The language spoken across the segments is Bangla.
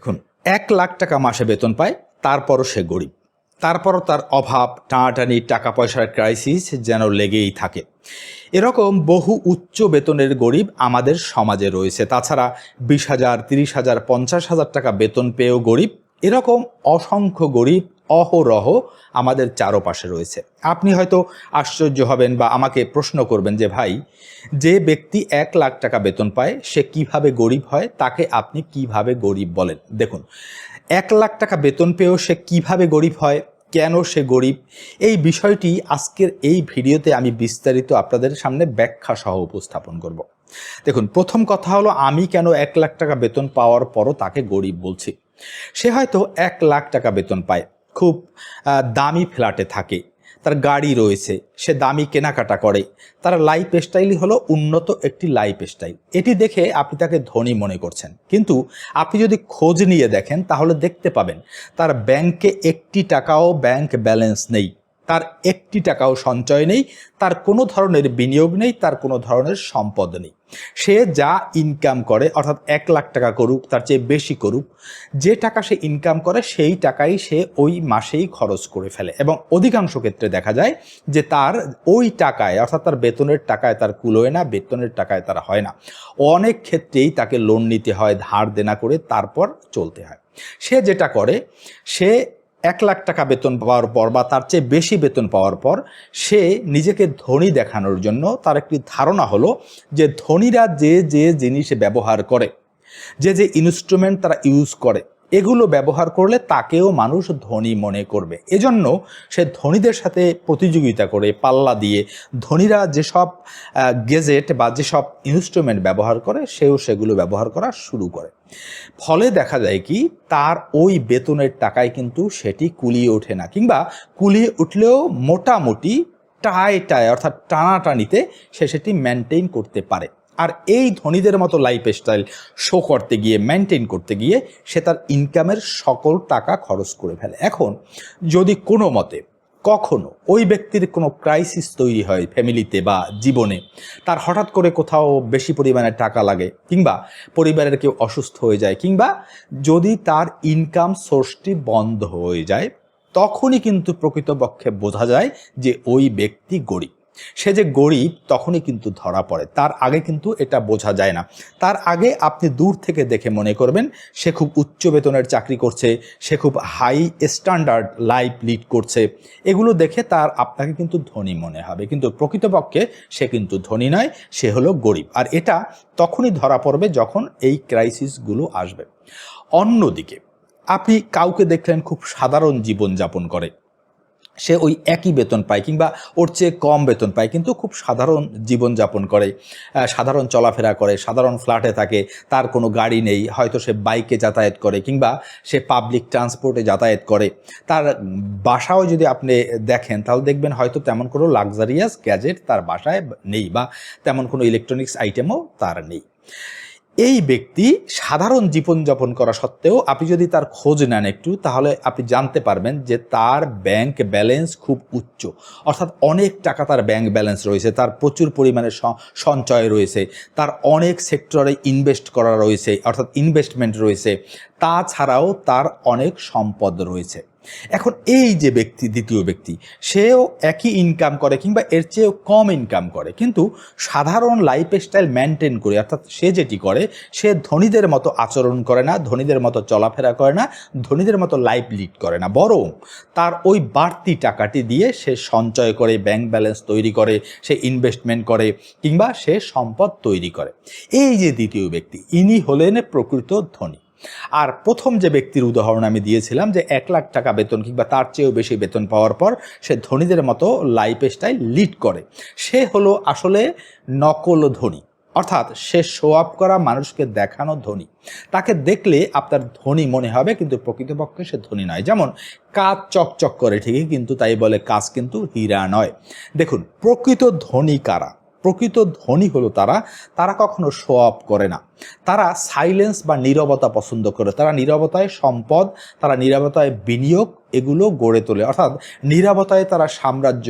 দেখুন, ১,০০,০০০ টাকা মাসে বেতন পায়, তারপরও সে গরিব। তারপরও তার অভাব, টানাটানি, টাকা পয়সার ক্রাইসিস যেন লেগেই থাকে। এরকম বহু উচ্চ বেতনের গরিব আমাদের সমাজে রয়েছে। তাছাড়া ২০,০০০, ৩০,০০০, ৫০,০০০ টাকা বেতন পেয়েও গরিব, এরকম অসংখ্য গরিব অহরহ আমাদের চারপাশে রয়েছে। আপনি হয়তো আশ্চর্য হবেন বা আমাকে প্রশ্ন করবেন যে ভাই, যে ব্যক্তি ১,০০,০০০ টাকা বেতন পায় সে কিভাবে গরিব হয়, তাকে আপনি কিভাবে গরিব বলেন? দেখুন, ১,০০,০০০ টাকা বেতন পেয়েও সে কিভাবে গরিব হয়, কেন সে গরিব, এই বিষয়টি আজকের এই ভিডিওতে আমি বিস্তারিত আপনাদের সামনে ব্যাখ্যা সহ উপস্থাপন করব। দেখুন, প্রথম কথা হলো, আমি কেন ১,০০,০০০ টাকা বেতন পাওয়ার পরও তাকে গরিব বলছি। সে হয়তো ১,০০,০০০ টাকা বেতন পায়, খুব দামি ফ্ল্যাটে থাকে, তার গাড়ি রয়েছে, সে দামি কেনাকাটা করে, তার লাইফ স্টাইলই হলো উন্নত একটি লাইফ স্টাইল। এটি দেখে আপনি তাকে ধনী মনে করছেন, কিন্তু আপনি যদি খোঁজ নিয়ে দেখেন তাহলে দেখতে পাবেন তার ব্যাংকে ১টি টাকাও ব্যাংক ব্যালেন্স নেই, তার ১টি টাকাও সঞ্চয় নেই, তার কোনো ধরনের বিনিয়োগ নেই, তার কোনো ধরনের সম্পদ নেই। সে যা ইনকাম করে, অর্থাৎ ১,০০,০০০ টাকা করুক, তার চেয়ে বেশি করুক, যে টাকা সে ইনকাম করে সেই টাকাই সে ওই মাসেই খরচ করে ফেলে। এবং অধিকাংশ ক্ষেত্রে দেখা যায় যে তার ওই টাকায়, অর্থাৎ তার বেতনের টাকায় তার কুলোয় না, বেতনের টাকায় তার হয় না। অনেক ক্ষেত্রেই তাকে লোন নিতে হয়, ধার দেনা করে তারপর চলতে হয়। সে যেটা করে, সে ১,০০,০০০ টাকা বেতন পাওয়ার পর বা তার চেয়ে বেশি বেতন পাওয়ার পর সে নিজেকে ধনী দেখানোর জন্য, তার একটি ধারণা হলো যে ধনীরা যে যে জিনিস ব্যবহার করে, যে যে ইনস্ট্রুমেন্ট তারা ইউজ করে, এগুলো ব্যবহার করলে তাকেও মানুষ ধনী মনে করবে। এজন্য সে ধনীদের সাথে প্রতিযোগিতা করে, পাল্লা দিয়ে ধনীরা যেসব গেজেট বা যেসব ইনস্ট্রুমেন্ট ব্যবহার করে সেও সেগুলো ব্যবহার করা শুরু করে। ফলে দেখা যায় কি, তার ওই বেতনের টাকায় কিন্তু সেটি কুলিয়ে ওঠে না, কিংবা কুলিয়ে উঠলেও মোটামুটি টায় অর্থাৎ টানাটানিতে সে সেটি মেনটেন করতে পারে। আর এই ধনীদের মতো লাইফ স্টাইল শো করতে গিয়ে, মেনটেন করতে গিয়ে সে তার ইনকামের সকল টাকা খরচ করে ফেলে। এখন যদি কোনো মতে কখনো ওই ব্যক্তির কোনো ক্রাইসিস তৈরি হয় ফ্যামিলিতে বা জীবনে, তার হঠাৎ করে কোথাও বেশি পরিমাণে টাকা লাগে, কিংবা পরিবারের কেউ অসুস্থ হয়ে যায়, কিংবা যদি তার ইনকাম সোর্সটি বন্ধ হয়ে যায়, তখনই কিন্তু প্রকৃতপক্ষে বোঝা যায় যে ওই ব্যক্তি গরিব। সে যে গরিব তখনই কিন্তু ধরা পড়ে, তার আগে কিন্তু এটা বোঝা যায় না। তার আগে আপনি দূর থেকে দেখে মনে করবেন সে খুব উচ্চ বেতনের চাকরি করছে, সে খুব হাই স্ট্যান্ডার্ড লাইফ লিড করছে, এগুলো দেখে আপনাকে কিন্তু ধনী মনে হবে, কিন্তু প্রকৃতপক্ষে সে কিন্তু ধনী নয়, সে হলো গরিব। আর এটা তখনই ধরা পড়বে যখন এই ক্রাইসিসগুলো আসবে। অন্যদিকে আপনি কাউকে দেখলেন খুব সাধারণ জীবনযাপন করে, সে ওই একই বেতন পায় কিংবা ওর চেয়ে কম বেতন পায়, কিন্তু খুব সাধারণ জীবনযাপন করে, সাধারণ চলাফেরা করে, সাধারণ ফ্ল্যাটে থাকে, তার কোনো গাড়ি নেই, হয়তো সে বাইকে যাতায়াত করে কিংবা সে পাবলিক ট্রান্সপোর্টে যাতায়াত করে। তার বাসাও যদি আপনি দেখেন তাহলে দেখবেন হয়তো তেমন কোনো লাক্সারিয়াস গ্যাজেট তার বাসায় নেই, বা তেমন কোনো ইলেকট্রনিক্স আইটেমও তার নেই। এই ব্যক্তি সাধারণ জীবনযাপন করা সত্ত্বেও আপনি যদি তার খোঁজ নেন একটু, তাহলে আপনি জানতে পারবেন যে তার ব্যাংক ব্যালেন্স খুব উচ্চ, অর্থাৎ অনেক টাকা তার ব্যাংক ব্যালেন্স রয়েছে, তার প্রচুর পরিমাণে সঞ্চয় রয়েছে, তার অনেক সেক্টরে ইনভেস্ট করা রয়েছে, অর্থাৎ ইনভেস্টমেন্ট রয়েছে, তাছাড়াও তার অনেক সম্পদ রয়েছে। এখন এই যে ব্যক্তি, দ্বিতীয় ব্যক্তি, সেও একই ইনকাম করে কিংবা এর চেয়েও কম ইনকাম করে, কিন্তু সাধারণ লাইফ স্টাইল মেনটেন করে, অর্থাৎ সে যেটি করে, সে ধনীদের মতো আচরণ করে না, ধনীদের মতো চলাফেরা করে না, ধনীদের মতো লাইফ লিড করে না, বরং তার ওই বাড়তি টাকাটি দিয়ে সে সঞ্চয় করে, ব্যাংক ব্যালেন্স তৈরি করে, সে ইনভেস্টমেন্ট করে, কিংবা সে সম্পদ তৈরি করে। এই যে দ্বিতীয় ব্যক্তি, ইনি হলেন প্রকৃত ধনী। আর প্রথম যে ব্যক্তির উদাহরণ আমি দিয়েছিলাম, যে ১,০০,০০০ টাকা বেতন কিংবা তার চেয়েও বেশি বেতন পাওয়ার পর সে ধনীদের মতো লাইফ স্টাইল লিড করে, সে হলো আসলে নকল ধনী, অর্থাৎ সে শো আপ করা, মানুষকে দেখানো ধনী। তাকে দেখলে আপনার ধনী মনে হবে, কিন্তু প্রকৃতপক্ষে সে ধনী নয়। যেমন কাজ চকচক করে ঠিকই, কিন্তু তাই বলে কাজ কিন্তু হীরা নয়। দেখুন, প্রকৃত ধনী কারা? প্রকৃত ধনী হলো তারা কখনো শো অফ করে না, তারা সাইলেন্স বা নীরবতা পছন্দ করে, তারা নীরবতায় সম্পদ, তারা নীরবতায় বিনিয়োগ এগুলো গড়ে তোলে, অর্থাৎ নীরবতায় তারা সাম্রাজ্য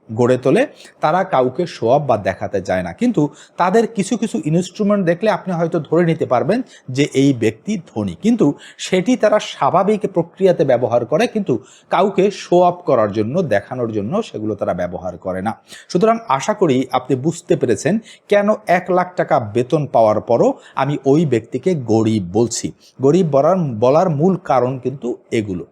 গড়ে তোলে, তারা কাউকে শো অফ বা দেখাতে যায় না, কিন্তু তাদের কিছু কিছু ইনস্ট্রুমেন্ট দেখলে আপনি হয়তো ধরে নিতে পারবেন যে এই ব্যক্তি ধনী, কিন্তু সেটি তারা স্বাভাবিক প্রক্রিয়াতে ব্যবহার করে, কিন্তু কাউকে শো অফ করার জন্য, দেখানোর জন্য সেগুলো তারা ব্যবহার করে না। সুতরাং আশা করি আপনি বুঝতে পেরেছেন কেন 1,00,000 টাকা বেতন পাওয়ার পরও আমি ওই ব্যক্তিকে গরিব বলছি। গরিব বলার মূল কারণ কিন্তু এগুলো।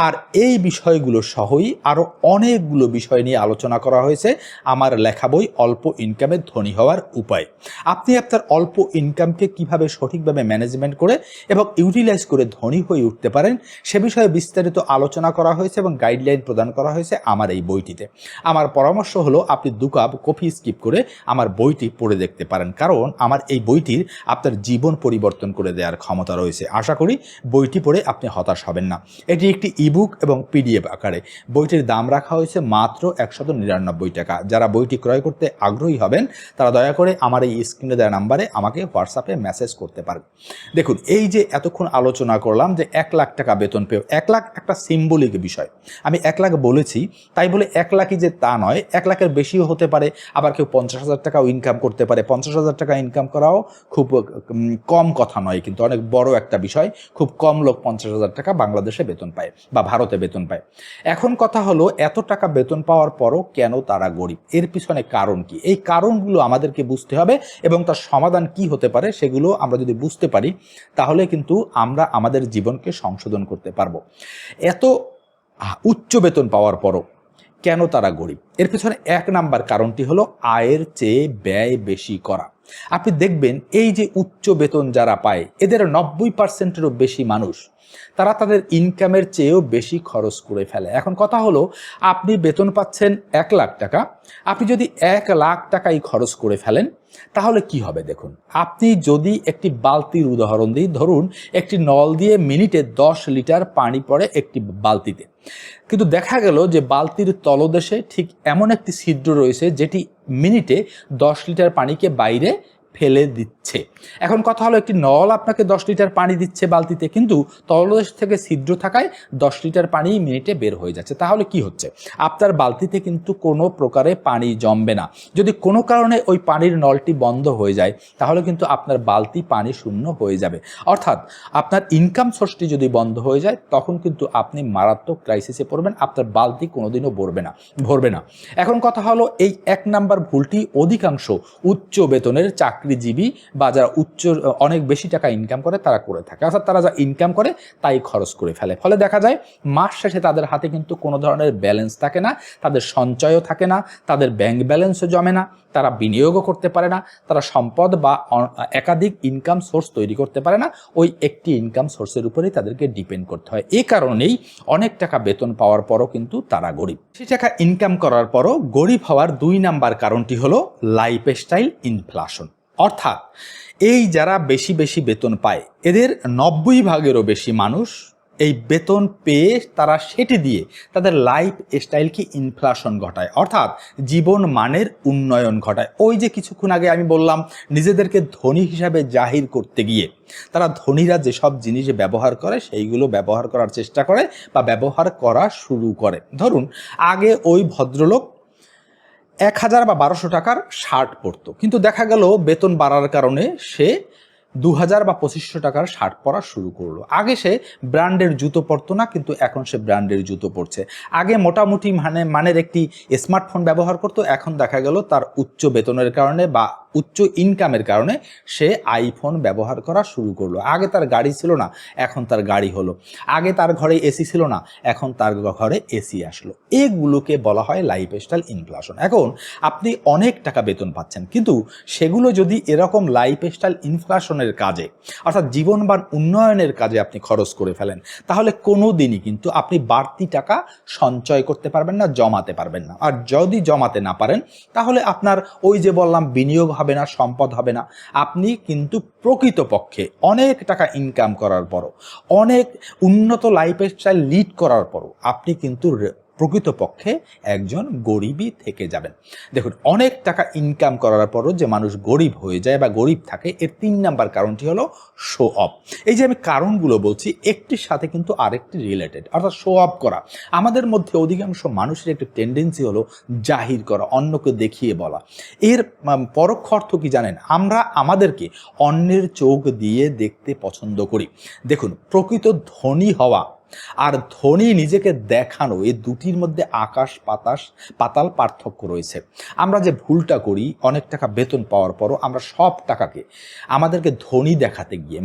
আর এই বিষয়গুলো সহই আরও অনেকগুলো বিষয় নিয়ে আলোচনা করা হয়েছে আমার লেখা বই অল্প ইনকামে ধনী হওয়ার উপায়। আপনি আপনার অল্প ইনকামকে কিভাবে সঠিকভাবে ম্যানেজমেন্ট করে এবং ইউটিলাইজ করে ধনী হয়ে উঠতে পারেন সে বিষয়ে বিস্তারিত আলোচনা করা হয়েছে এবং গাইডলাইন প্রদান করা হয়েছে আমার এই বইটিতে। আমার পরামর্শ হলো আপনি 2 কাপ কফি স্কিপ করে আমার বইটি পড়ে দেখতে পারেন, কারণ আমার এই বইটির আপনার জীবন পরিবর্তন করে দেওয়ার ক্ষমতা রয়েছে। আশা করি বইটি পড়ে আপনি হতাশ হবেন না। এটি একটি ইবুক এবং পিডিএফ আকারে। বইটির দাম রাখা হয়েছে মাত্র 199 টাকা। যারা বইটি ক্রয় করতে আগ্রহী হবেন তারা দয়া করে আমার এই স্ক্রিনে দেওয়া নাম্বারে আমাকে হোয়াটসঅ্যাপে মেসেজ করতে পারেন। দেখুন, এই যে এতক্ষণ আলোচনা করলাম যে 1,00,000 টাকা বেতন পেও, 1,00,000 একটা সিম্বলিক বিষয়। আমি 1,00,000 বলেছি তাই বলে 1,00,000ই যে তা নয়, 1,00,000-এর বেশিও হতে পারে, আবার কেউ 50,000 টাকাও ইনকাম করতে পারে। 50,000 টাকা ইনকাম করাও খুব কম কথা নয়, কিন্তু অনেক বড় একটা বিষয়। খুব কম লোক 50,000 টাকা বাংলাদেশে বেতন পায় বা ভারতে বেতন পায়। এখন কথা হলো, এত টাকা বেতন পাওয়ার পরও কেন তারা গরিব? এর পিছনে কারণ কি? এই কারণগুলো আমাদেরকে বুঝতে হবে এবং তার সমাধান কি হতে পারে সেগুলো আমরা যদি বুঝতে পারি তাহলে কিন্তু আমরা আমাদের জীবনকে সংশোধন করতে পারবো। এত উচ্চ বেতন পাওয়ার পরও কেন তারা গরিব? এর পিছনে 1 নাম্বার কারণটি হলো আয়ের চেয়ে ব্যয় বেশি করা। আপনি দেখবেন এই যে উচ্চ বেতন যারা পায় এদের 90%-এরও বেশি মানুষ তারা তাদের ইনকামের চেয়েও বেশি খরচ করে ফেলে। এখন কথা হলো, আপনি বেতন পাচ্ছেন 1,00,000 টাকা, আপনি যদি 1,00,000 টাকাই খরচ করে ফেলেন তাহলে কি হবে? দেখুন, আপনি যদি একটি বালতির উদাহরণ দিই, ধরুন একটি নল দিয়ে মিনিটে 10 লিটার পানি পড়ে একটি বালতিতে, কিন্তু দেখা গেল যে বালতির তলদেশে ঠিক এমন একটি ছিদ্র রয়েছে যেটি মিনিটে 10 লিটার পানিকে বাইরে ফেলে দিচ্ছে। এখন কথা হলো, একটি নল আপনাকে 10 লিটার পানি দিচ্ছে বালতিতে, কিন্তু তলদেশ থেকে ছিদ্র থাকায় 10 লিটার পানি মিনিটে বের হয়ে যাচ্ছে। তাহলে কি হচ্ছে? আপনার বালতিতে কিন্তু কোনো প্রকারে পানি জমবে না। যদি কোনো কারণে ওই পানির নলটি বন্ধ হয়ে যায় তাহলে কিন্তু আপনার বালতি পানি শূন্য হয়ে যাবে। অর্থাৎ আপনার ইনকাম সোর্সটি যদি বন্ধ হয়ে যায় তখন কিন্তু আপনি মারাত্মক ক্রাইসিসে পড়বেন, আপনার বালতি কোনোদিনও ভরবে না। এখন কথা হলো, এই 1 নাম্বার ভুলটি অধিকাংশ উচ্চ বেতনের চাকরিজীবী বা যারা অনেক বেশি টাকা ইনকাম করে তারা করে থাকে। অর্থাৎ তারা যা ইনকাম করে তাই খরচ করে ফেলে। ফলে দেখা যায় মাস শেষে তাদের হাতে কিন্তু কোনো ধরনের ব্যালেন্স থাকে না, তাদের সঞ্চয়ও থাকে না, তাদের ব্যাংক ব্যালেন্সও জমে না, তারা বিনিয়োগও করতে পারে না, তারা সম্পদ বা একাধিক ইনকাম সোর্স তৈরি করতে পারে না। ওই একটি ইনকাম সোর্সের উপরেই তাদেরকে ডিপেন্ড করতে হয়। এই কারণেই অনেক টাকা বেতন পাওয়ার পরও কিন্তু তারা গরিব। সে টাকা ইনকাম করার পরও গরিব হওয়ার 2 নাম্বার কারণটি হলো লাইফস্টাইল ইনফ্লেশন। অর্থাৎ এই যারা বেশি বেশি বেতন পায় এদের 90 ভাগেরও বেশি মানুষ এই বেতন পেয়ে তারা সেটি দিয়ে তাদের লাইফ স্টাইলকে ইনফ্লেশন ঘটায়, অর্থাৎ জীবন মানের উন্নয়ন ঘটায়। ওই যে কিছুক্ষণ আগে আমি বললাম, নিজেদেরকে ধনী হিসাবে জাহির করতে গিয়ে তারা ধনীরা যেসব জিনিস ব্যবহার করে সেইগুলো ব্যবহার করার চেষ্টা করে বা ব্যবহার করা শুরু করে। ধরুন, আগে ওই ভদ্রলোক 1,000 বা 1,200 টাকার শার্ট পরতো, কিন্তু দেখা গেল বেতন বাড়ার কারণে সে 2,000 বা 2,500 টাকার শার্ট পরা শুরু করলো। আগে সে ব্র্যান্ডের জুতো পরতো না, কিন্তু এখন সে ব্র্যান্ডের জুতো পরছে। আগে মোটামুটি মানের একটি স্মার্টফোন ব্যবহার করতো, এখন দেখা গেল তার উচ্চ বেতনের কারণে বা উচ্চ ইনকামের কারণে সে আইফোন ব্যবহার করা শুরু করলো। আগে তার গাড়ি ছিল না, এখন তার গাড়ি হলো। আগে তার ঘরে এসি ছিল না, এখন তার ঘরে এসি আসলো। এগুলোকে বলা হয় লাইফস্টাইল ইনফ্লেশন। এখন আপনি অনেক টাকা বেতন পাচ্ছেন, কিন্তু সেগুলো যদি এরকম লাইফস্টাইল ইনফ্লেশনের কাজে, অর্থাৎ জীবনমান উন্নয়নের কাজে আপনি খরচ করে ফেলেন, তাহলে কোনো দিনই কিন্তু আপনি বাড়তি টাকা সঞ্চয় করতে পারবেন না, জমাতে পারবেন না। আর যদি জমাতে না পারেন তাহলে আপনার ওই যে বললাম বিনিয়োগ হবে না, সম্পদ হবে না। আপনি কিন্তু প্রকৃতপক্ষে অনেক টাকা ইনকাম করার পরও, অনেক উন্নত লাইফস্টাইল লিড করার পরও আপনি কিন্তু প্রকৃতপক্ষে একজন গরিবই থেকে যাবেন। দেখুন, অনেক টাকা ইনকাম করার পরও যে মানুষ গরিব হয়ে যায় বা গরিব থাকে, এর 3 নাম্বার কারণটি হলো শো অফ। এই যে আমি কারণগুলো বলছি, একটির সাথে কিন্তু আরেকটি রিলেটেড, অর্থাৎ শো অফ করা। আমাদের মধ্যে অধিকাংশ মানুষের একটি টেন্ডেন্সি হলো জাহির করা, অন্যকে দেখিয়ে বলা। এর পরোক্ষ অর্থ কি জানেন? আমরা আমাদেরকে অন্যের চোখ দিয়ে দেখতে পছন্দ করি। দেখুন, প্রকৃত ধনী হওয়া আর ধনী নিজেকে দেখানো, এই দুটির মধ্যে আকাশ পাতাল পার্থক্য রয়েছে। আমরা যে ভুলটা করি, অনেক টাকা বেতন পাওয়ার পরও আমরা সব টাকাকে আমাদেরকে ধনী দেখাতে গিয়ে,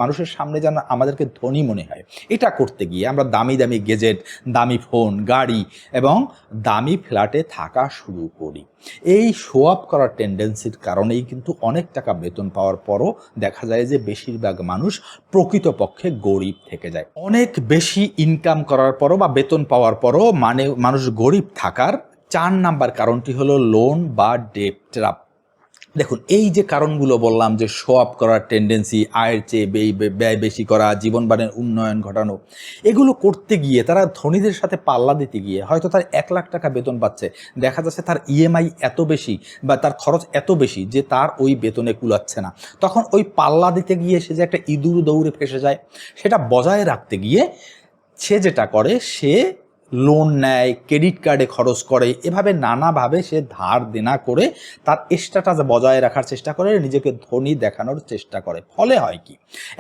মানুষের সামনে যেন আমাদেরকে ধনী মনে হয়, এটা করতে গিয়ে আমরা দামি দামি গেজেট, দামি ফোন, গাড়ি এবং দামি ফ্ল্যাটে থাকা শুরু করি। এই শো অফ করার টেন্ডেন্সির কারণেই কিন্তু অনেক টাকা বেতন পাওয়ার পরও দেখা যায় যে বেশিরভাগ মানুষ প্রকৃতপক্ষে গরিব থেকে যায়। অনেক বেশি ইনকাম করার পরও বা বেতন পাওয়ার পরও মানুষ গরিব থাকার 4 নাম্বার কারণটি হলো লোন বা ডেট ট্র্যাপ। দেখুন, এই যে কারণগুলো বললাম, যে শো অফ করার টেন্ডেন্সি, আয়ের চেয়ে ব্যয় বেশি করা, জীবনমানের উন্নয়ন ঘটানো, এগুলো করতে গিয়ে তারা ধনীদের সাথে পাল্লা দিতে গিয়ে, হয়তো তার 1 লাখ টাকা বেতন পাচ্ছে, দেখা যাচ্ছে তার ইএমআই এত বেশি বা তার খরচ এত বেশি যে তার ওই বেতনে কুলাচ্ছে না। তখন ওই পাল্লা দিতে গিয়ে সে যে একটা ইঁদুর দৌড়ে ফেসে যায়, সেটা বজায় রাখতে গিয়ে সে যেটা করে, সে লোন নেয়, ক্রেডিট কার্ডে খরচ করে, এভাবে নানাভাবে সে ধার দেনা করে তার স্ট্যাটাস বজায় রাখার চেষ্টা করে, নিজেকে ধনী দেখানোর চেষ্টা করে। ফলে হয় কি,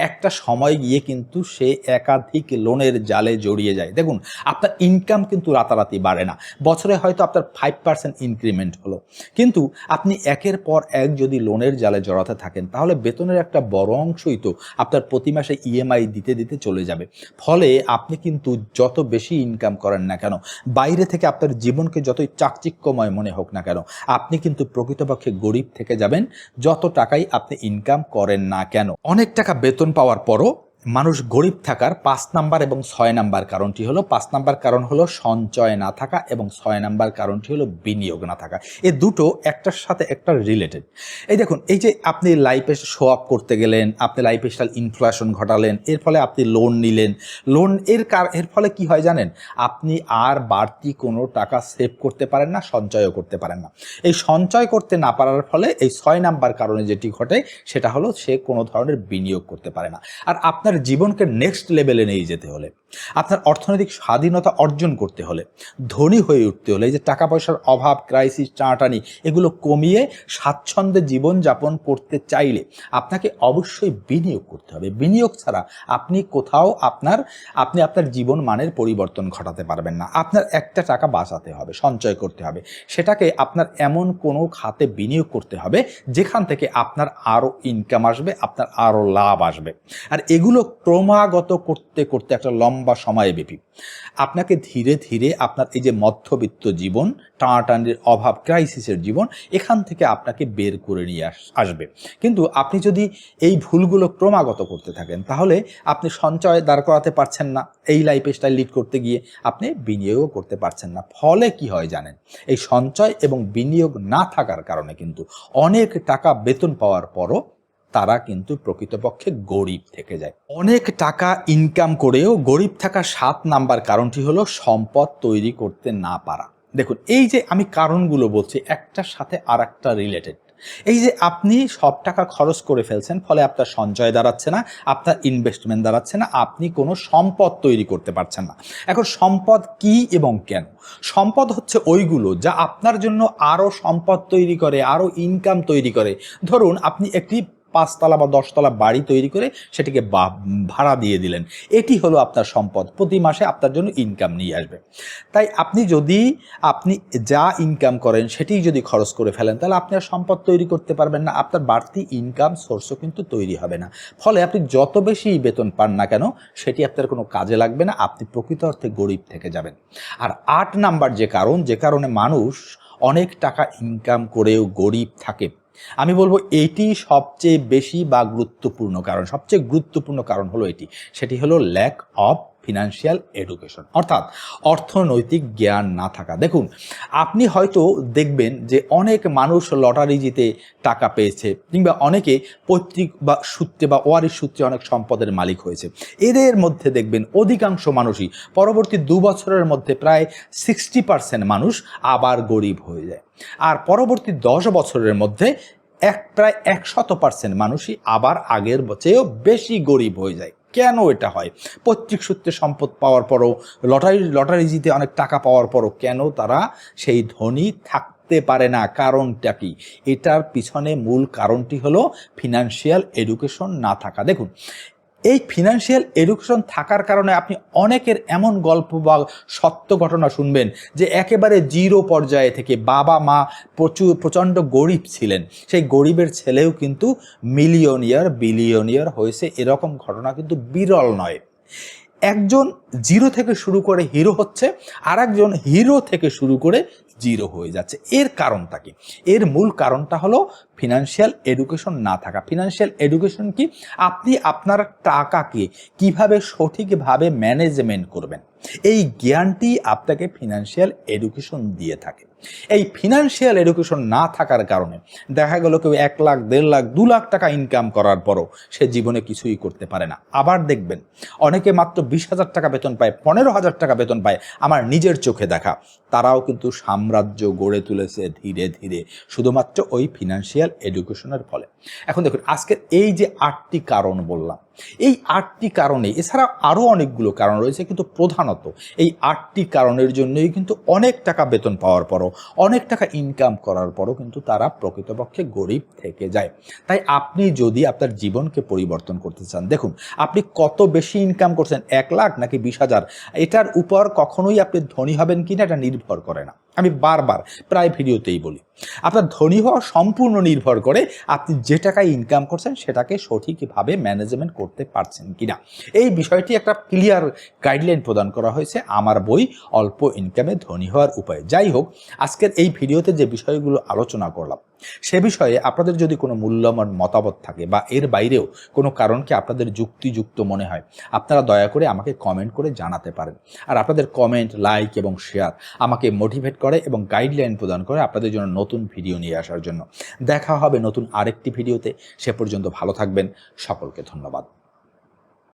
একটা সময় গিয়ে কিন্তু সে একাধিক লোনের জালে জড়িয়ে যায়। দেখুন, আপনার ইনকাম কিন্তু রাতারাতি বাড়ে না, বছরে হয়তো আপনার 5% ইনক্রিমেন্ট হলো, কিন্তু আপনি একের পর এক যদি লোনের জালে জড়াতে থাকেন, তাহলে বেতনের একটা বড় অংশই তো আপনার প্রতি মাসে ইএমআই দিতে দিতে চলে যাবে। ফলে আপনি কিন্তু যত বেশি ইনকাম করেন না কেন, বাইরে থেকে আপনার জীবনকে যতই চাকচিক্যময় মনে হোক না কেন, আপনি কিন্তু প্রকৃতপক্ষে গরিব থেকে যাবেন, যত টাকাই আপনি ইনকাম করেন না কেন। অনেক টাকা বেতন পাওয়ার পরও মানুষ গরিব থাকার 5 নাম্বার এবং 6 নাম্বার কারণটি হলো, 5 নাম্বার কারণ হলো সঞ্চয় না থাকা এবং 6 নাম্বার কারণটি হলো বিনিয়োগ না থাকা। এই দুটো একটার সাথে একটা রিলেটেড। এই দেখুন, এই যে আপনি লাইফে শো আপ করতে গেলেন, আপনি লাইফস্টাইল ইনফ্লেশন ঘটালেন, এর ফলে আপনি লোন নিলেন, এর ফলে কি হয় জানেন? আপনি আর বাড়তি কোনো টাকা সেভ করতে পারেন না, সঞ্চয়ও করতে পারেন না। এই সঞ্চয় করতে না পারার ফলে এই 6 নাম্বার কারণে যেটি ঘটে, সেটা হলো সে কোনো ধরনের বিনিয়োগ করতে পারে না। আর আপনার জীবনকে নেক্সট লেভেলে নিয়ে যেতে হলে, আপনার অর্থনৈতিক স্বাধীনতা অর্জন করতে হলে, ধনী হয়ে উঠতে হলে, এই যে টাকা পয়সার অভাব, ক্রাইসিস, টানাটানি, এগুলো কমিয়ে স্বাচ্ছন্দ্যে জীবনযাপন করতে চাইলে আপনাকে অবশ্যই বিনিয়োগ করতে হবে। বিনিয়োগ ছাড়া আপনি কোথাও আপনি আপনার জীবন মানের পরিবর্তন ঘটাতে পারবেন না। আপনার একটা টাকা বাঁচাতে হবে, সঞ্চয় করতে হবে, সেটাকে আপনার এমন কোনো খাতে বিনিয়োগ করতে হবে যেখান থেকে আপনার আরও ইনকাম আসবে, আপনার আরও লাভ আসবে। আর এগুলো ক্রমাগত করতে করতে একটা লম্বা সময়ব্যাপী আপনাকে ধীরে ধীরে আপনার এই যে মধ্যবিত্ত জীবন, টানাটানির অভাব, ক্রাইসিসের জীবন, এখান থেকে আপনাকে বের করে নিয়ে আসবে। কিন্তু আপনি যদি এই ভুলগুলো ক্রমাগত করতে থাকেন, তাহলে আপনি সঞ্চয় দাঁড় করাতে পারছেন না, এই লাইফস্টাইল লিড করতে গিয়ে আপনি বিনিয়োগও করতে পারছেন না। ফলে কি হয় জানেন? এই সঞ্চয় এবং বিনিয়োগ না থাকার কারণে কিন্তু অনেক টাকা বেতন পাওয়ার পরও তারা কিন্তু প্রকৃতপক্ষে গরিব থেকে যায়। অনেক টাকা ইনকাম করেও গরিব থাকার 7 নাম্বার কারণটি হলো সম্পদ তৈরি করতে না পারা। দেখুন, এই যে আমি কারণগুলো বলছি, একটার সাথে আর একটা রিলেটেড। এই যে আপনি সব টাকা খরচ করে ফেলছেন, ফলে আপনার সঞ্চয় দাঁড়াচ্ছে না, আপনার ইনভেস্টমেন্ট দাঁড়াচ্ছে না, আপনি কোনো সম্পদ তৈরি করতে পারছেন না। এখন সম্পদ কি এবং কেন? সম্পদ হচ্ছে ওইগুলো যা আপনার জন্য আরও সম্পদ তৈরি করে, আরও ইনকাম তৈরি করে। ধরুন, আপনি একটি 5 তলা বা 10 তলা বাড়ি তৈরি করে সেটিকে ভাড়া দিয়ে দিলেন, এটি হলো আপনার সম্পদ, প্রতি মাসে আপনার জন্য ইনকাম নিয়ে আসবে। তাই আপনি যা ইনকাম করেন সেটি যদি খরচ করে ফেলেন, তাহলে আপনি আর সম্পদ তৈরি করতে পারবেন না, আপনার বাড়তি ইনকাম সোর্সও কিন্তু তৈরি হবে না। ফলে আপনি যত বেশি বেতন পান না কেন, সেটি আপনার কোনো কাজে লাগবে না, আপনি প্রকৃত অর্থে গরিব থেকে যাবেন। আর 8 নাম্বার যে কারণে মানুষ অনেক টাকা ইনকাম করেও গরিব থাকে, আমি বলবো এটি সবচেয়ে বেশি বা গুরুত্বপূর্ণ কারণ, সবচেয়ে গুরুত্বপূর্ণ কারণ হলো এটি, সেটি হলো ল্যাক অফ ফিনান্সিয়াল এডুকেশন, অর্থাৎ অর্থনৈতিক জ্ঞান না থাকা। দেখুন, আপনি হয়তো দেখবেন যে অনেক মানুষ লটারি জিতে টাকা পেয়েছে, কিংবা অনেকে পৈতৃক বা সূত্রে বা ওয়ারিশ সূত্রে অনেক সম্পদের মালিক হয়েছে। এদের মধ্যে দেখবেন অধিকাংশ মানুষই পরবর্তী 2 বছরের মধ্যে প্রায় 60% মানুষ আবার গরিব হয়ে যায়। আর পরবর্তী 10 বছরের মধ্যে প্রায় 100% মানুষই আবার আগের চেয়েও বেশি গরিব হয়ে যায়। কেন এটা হয়? পৈতৃক সূত্রে সম্পদ পাওয়ার পরও, লটারি জিতে অনেক টাকা পাওয়ার পরও কেন তারা সেই ধনী থাকতে পারে না? কারণটা কি? এটার পিছনে মূল কারণটি হলো ফিনান্সিয়াল এডুকেশন না থাকা। দেখুন, এই ফিনান্সিয়াল এডুকেশন থাকার কারণে আপনি অনেকের এমন গল্প বা সত্য ঘটনা শুনবেন যে একেবারে জিরো পর্যায়ে থেকে বাবা মা প্রচণ্ড গরিব ছিলেন, সেই গরিবের ছেলেও কিন্তু মিলিয়নিয়ার বিলিয়নিয়ার হয়েছে। এরকম ঘটনা কিন্তু বিরল নয়। একজন জিরো থেকে শুরু করে হিরো হচ্ছে, আর একজন হিরো থেকে শুরু করে জিরো হয়ে যাচ্ছে। এর কারণটা কি? এর মূল কারণটা হলো ফিনান্সিয়াল এডুকেশন না থাকা। ফিনান্সিয়াল এডুকেশন কি? আপনি আপনার টাকাকে কিভাবে সঠিকভাবে ম্যানেজমেন্ট করবেন, এই জ্ঞানটি আপনাকে ফিনান্সিয়াল এডুকেশন দিয়ে থাকে। এই ফিনান্সিয়াল এডুকেশন না থাকার কারণে দেখা গেল কেউ 1 লাখ, 1.5 লাখ, 2 লাখ টাকা ইনকাম করার পরও সে জীবনে কিছুই করতে পারে না। আবার দেখবেন অনেকে মাত্র 20,000 টাকা বেতন পায়, 15,000 টাকা বেতন পায়, আমার নিজের চোখে দেখা। তারাও কিন্তু সাম্রাজ্য গড়ে তুলেছে ধীরে ধীরে, শুধুমাত্র ওই ফিনান্সিয়াল এডুকেশনের ফলে। এখন দেখুন, আজকের এই যে 8টি কারণ বললাম, এই 8টি কারণে, এছাড়া আরও অনেকগুলো কারণ রয়েছে, কিন্তু প্রধানত এই 8টি কারণের জন্যই কিন্তু অনেক টাকা বেতন পাওয়ার পরও, অনেক টাকা ইনকাম করার পরও কিন্তু তারা প্রকৃতপক্ষে গরিব থেকে যায়। তাই আপনি যদি আপনার জীবনকে পরিবর্তন করতে চান, দেখুন আপনি কত বেশি ইনকাম করছেন, 1 লাখ নাকি 20,000, এটার উপর কখনোই আপনি ধনী হবেন কিনা এটা নির্ভর করে না। আমি বারবার প্রায় ভিডিওতেই বলি, আপনার ধনী হওয়া সম্পূর্ণ নির্ভর করে আপনি যে টাকায় ইনকাম করছেন সেটাকে সঠিকভাবে ম্যানেজমেন্ট করতে পারছেন কিনা। এই বিষয়টি একটা ক্লিয়ার গাইডলাইন প্রদান করা হয়েছে আমার বই অল্প ইনকামে ধনী হওয়ার উপায়। যাই হোক, আজকের এই ভিডিওতে যে বিষয়গুলো আলোচনা করলাম সে বিষয়ে আপনাদের যদি কোনো মূল্যবান মতামত থাকে বা এর বাইরেও কোনো কারণকে আপনাদের যুক্তিযুক্ত মনে হয়, আপনারা দয়া করে আমাকে কমেন্ট করে জানাতে পারেন। আর আপনাদের কমেন্ট, লাইক এবং শেয়ার আমাকে মোটিভেট করে এবং গাইডলাইন প্রদান করে আপনাদের জন্য নতুন ভিডিও নিয়ে আসার জন্য। দেখা হবে নতুন আরেকটি ভিডিওতে। সে পর্যন্ত ভালো থাকবেন। সকলকে ধন্যবাদ।